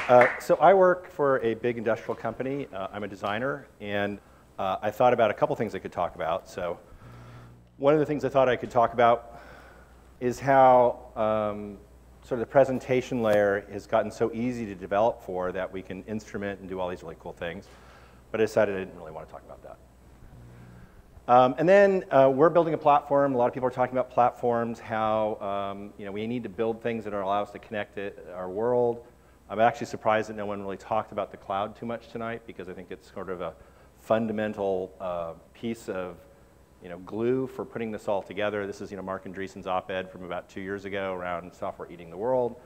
So I work for a big industrial company. I'm a designer, and I thought about a couple things I could talk about. So one of the things I thought I could talk about is how sort of the presentation layer has gotten so easy to develop for that we can instrument and do all these really cool things. But I decided I didn't really want to talk about that. And then we're building a platform. A lot of people are talking about platforms, how we need to build things that allow us to connect our world. I'm actually surprised that no one really talked about the cloud too much tonight, because I think it's sort of a fundamental piece of glue for putting this all together. This is Mark Andreessen's op-ed from about 2 years ago around software eating the world.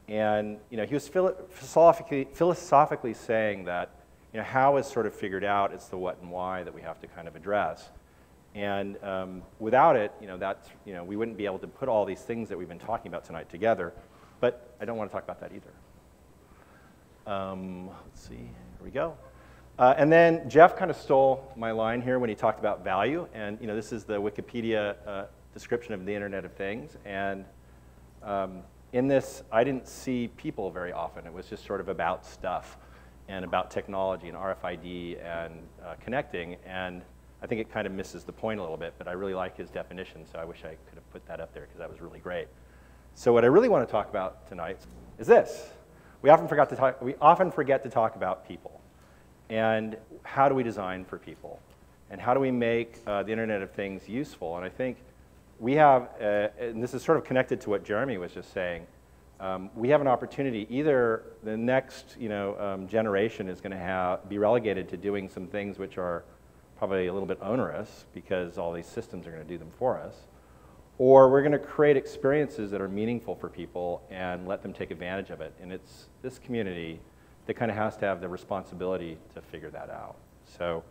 And he was philosophically saying that how is sort of figured out, it's the what and why that we have to kind of address. And without it, we wouldn't be able to put all these things that we've been talking about tonight together. But I don't want to talk about that either. Let's see, here we go. And then Jeff kind of stole my line here when he talked about value. And this is the Wikipedia description of the Internet of Things. And in this, I didn't see people very often. It was just sort of about stuff and about technology and RFID and connecting. And I think it kind of misses the point a little bit, but I really like his definition, so I wish I could have put that up there because that was really great. So what I really want to talk about tonight is this. We often forget to talk about people. And how do we design for people? And how do we make the Internet of Things useful? And I think we have, and this is sort of connected to what Jeremy was just saying, we have an opportunity. Either the next generation is going to be relegated to doing some things which are probably a little bit onerous because all these systems are going to do them for us, or we're going to create experiences that are meaningful for people and let them take advantage of it. And it's this community that kind of has to have the responsibility to figure that out. So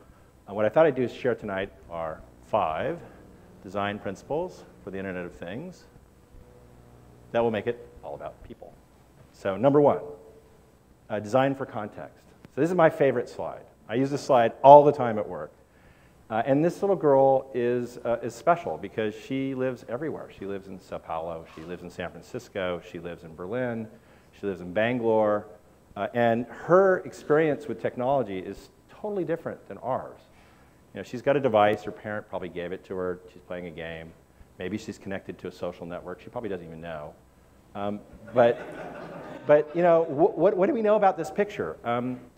what I thought I'd do is share tonight are 5 design principles for the Internet of Things that will make it all about people. So number 1, design for context. So this is my favorite slide. I use this slide all the time at work. And this little girl is special because she lives everywhere. She lives in Sao Paulo, she lives in San Francisco, she lives in Berlin, she lives in Bangalore, and her experience with technology is totally different than ours. She's got a device, her parent probably gave it to her, she's playing a game, maybe she's connected to a social network, she probably doesn't even know. But what do we know about this picture?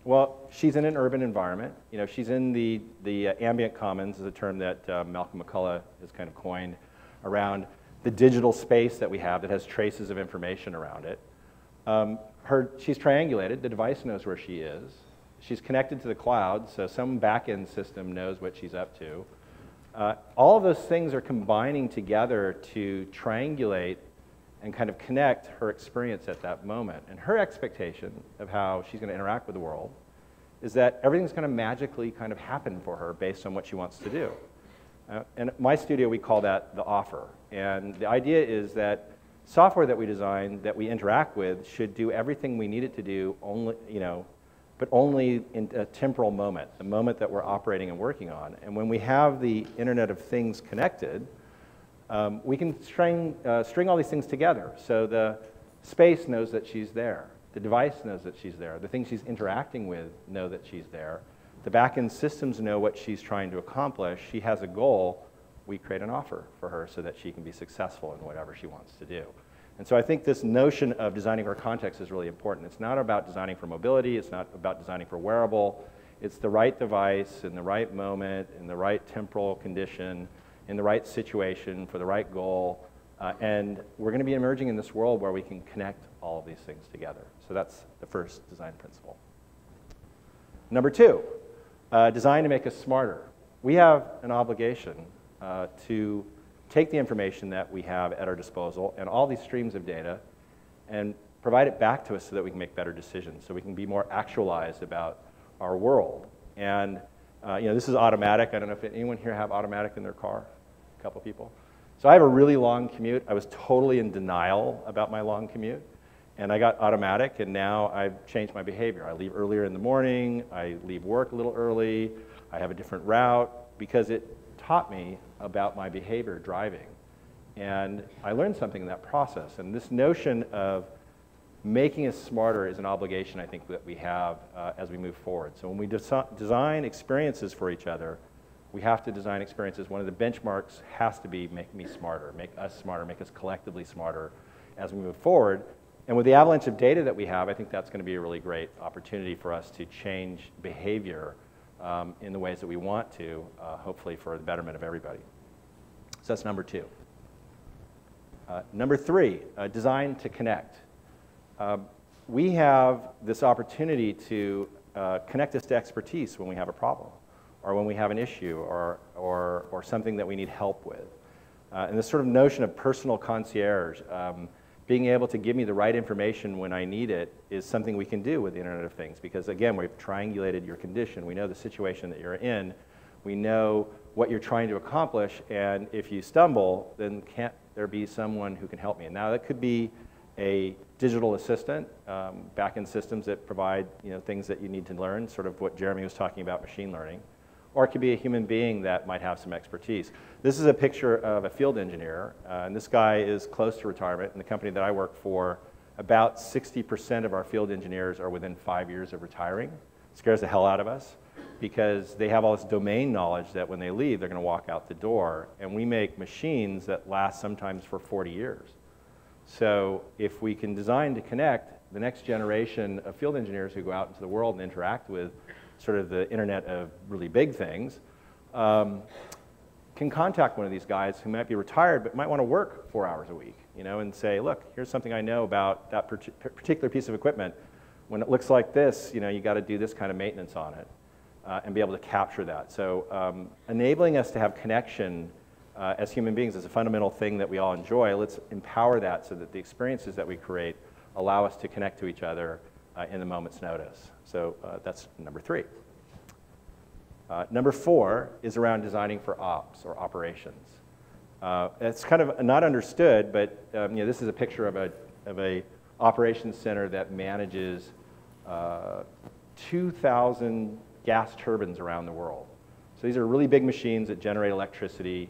Well, she's in an urban environment. She's in the ambient commons, is a term that Malcolm McCullough has kind of coined around the digital space that we have that has traces of information around it. She's triangulated. The device knows where she is. She's connected to the cloud, so some back-end system knows what she's up to. All of those things are combining together to triangulate and kind of connect her experience at that moment. And her expectation of how she's going to interact with the world is that everything's going to magically kind of happen for her based on what she wants to do. And at my studio, we call that the offer. And the idea is that software that we design, that we interact with, should do everything we need it to do, but only in a temporal moment, the moment that we're operating and working on. And when we have the Internet of Things connected, we can string all these things together. So the space knows that she's there. The device knows that she's there. The things she's interacting with know that she's there. The back-end systems know what she's trying to accomplish. She has a goal. We create an offer for her so that she can be successful in whatever she wants to do. And so I think this notion of designing for context is really important. It's not about designing for mobility. It's not about designing for wearable. It's the right device in the right moment, in the right temporal condition, in the right situation, for the right goal, and we're going to be emerging in this world where we can connect all of these things together. So that's the first design principle. Number 2, design to make us smarter. We have an obligation to take the information that we have at our disposal and all these streams of data and provide it back to us so that we can make better decisions, so we can be more actualized about our world. And this is automatic. I don't know if anyone here have automatic in their car. A couple people. So I have a really long commute. I was totally in denial about my long commute. And I got automatic, and now I've changed my behavior. I leave earlier in the morning. I leave work a little early. I have a different route because it taught me about my behavior driving. And I learned something in that process. And this notion of making us smarter is an obligation, I think, that we have as we move forward. So when we design experiences for each other, we have to design experiences. One of the benchmarks has to be make me smarter, make us collectively smarter as we move forward. And with the avalanche of data that we have, I think that's going to be a really great opportunity for us to change behavior in the ways that we want to, hopefully for the betterment of everybody. So that's number 2. Number 3, design to connect. We have this opportunity to connect us to expertise when we have a problem, or when we have an issue, or something that we need help with. And this sort of notion of personal concierge, being able to give me the right information when I need it, is something we can do with the Internet of Things, because again, we've triangulated your condition. We know the situation that you're in. We know what you're trying to accomplish, and if you stumble, then can't there be someone who can help me? And now that could be a digital assistant, back-end systems that provide things that you need to learn, sort of what Jeremy was talking about, machine learning. Or it could be a human being that might have some expertise. This is a picture of a field engineer, and this guy is close to retirement. In the company that I work for, about 60% of our field engineers are within 5 years of retiring. It scares the hell out of us, because they have all this domain knowledge that when they leave, they're going to walk out the door. And we make machines that last sometimes for 40 years. So if we can design to connect the next generation of field engineers who go out into the world and interact with sort of the Internet of really big things, can contact one of these guys who might be retired but might want to work 4 hours a week, and say, look, here's something I know about that particular piece of equipment. When it looks like this, you got to do this kind of maintenance on it, and be able to capture that. So enabling us to have connection as human beings is a fundamental thing that we all enjoy. Let's empower that so that the experiences that we create allow us to connect to each other in a moment's notice. So that's number 3. Number 4 is around designing for ops or operations. It's kind of not understood, but this is a picture of a operations center that manages 2,000 gas turbines around the world. So these are really big machines that generate electricity,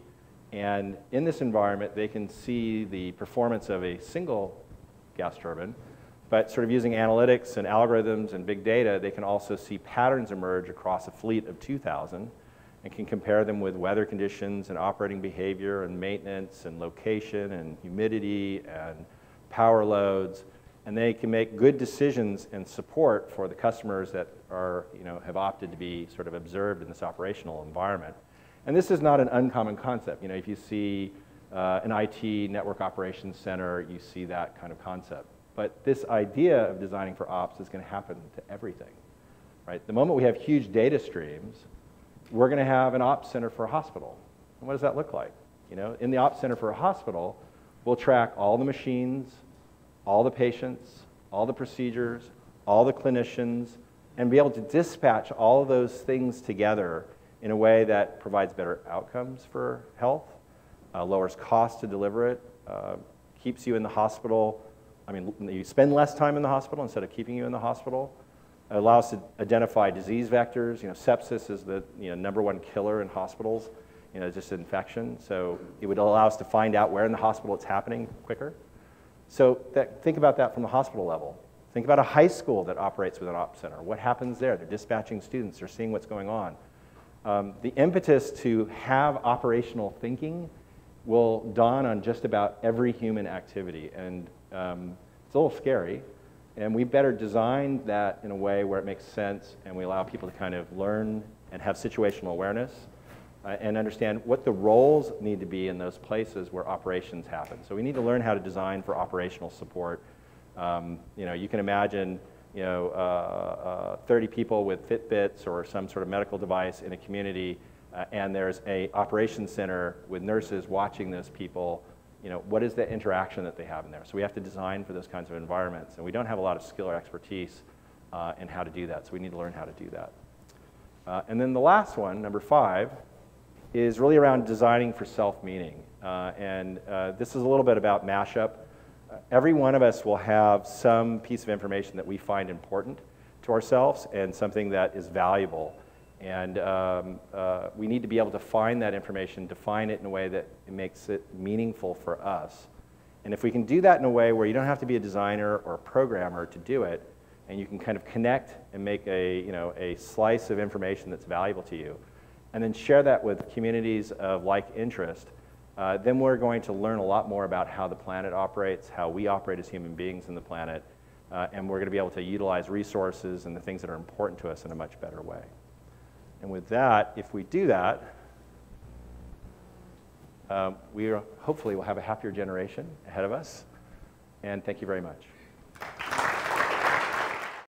and in this environment they can see the performance of a single gas turbine, but sort of using analytics and algorithms and big data, they can also see patterns emerge across a fleet of 2,000 and can compare them with weather conditions and operating behavior and maintenance and location and humidity and power loads. And they can make good decisions and support for the customers that are, have opted to be sort of observed in this operational environment. And this is not an uncommon concept. If you see an IT network operations center, you see that kind of concept. But this idea of designing for ops is going to happen to everything, right? The moment we have huge data streams, we're going to have an ops center for a hospital. And what does that look like? In the ops center for a hospital, we'll track all the machines, all the patients, all the procedures, all the clinicians, and be able to dispatch all of those things together in a way that provides better outcomes for health, lowers costs to deliver it, keeps you in the hospital. You spend less time in the hospital instead of keeping you in the hospital. It allows us to identify disease vectors. Sepsis is the #1 killer in hospitals, just infection. So it would allow us to find out where in the hospital it's happening quicker. So think about that from the hospital level. Think about a high school that operates with an ops center. What happens there? They're dispatching students. They're seeing what's going on. The impetus to have operational thinking will dawn on just about every human activity. And it's a little scary. And we better design that in a way where it makes sense and we allow people to kind of learn and have situational awareness and understand what the roles need to be in those places where operations happen. So we need to learn how to design for operational support. You can imagine 30 people with Fitbits or some sort of medical device in a community, and there's a operations center with nurses watching those people. What is the interaction that they have in there? So we have to design for those kinds of environments, and we don't have a lot of skill or expertise in how to do that, so we need to learn how to do that. And then the last one, number 5, is really around designing for self-meaning. This is a little bit about mashup. Every one of us will have some piece of information that we find important to ourselves and something that is valuable. And we need to be able to find that information, define it in a way that it makes it meaningful for us, And if we can do that in a way where you don't have to be a designer or a programmer to do it, and you can kind of connect and make a, a slice of information that's valuable to you, and then share that with communities of like interest, then we're going to learn a lot more about how the planet operates, how we operate as human beings in the planet, and we're going to be able to utilize resources and the things that are important to us in a much better way. And with that, if we do that, we hopefully will have a happier generation ahead of us. And thank you very much.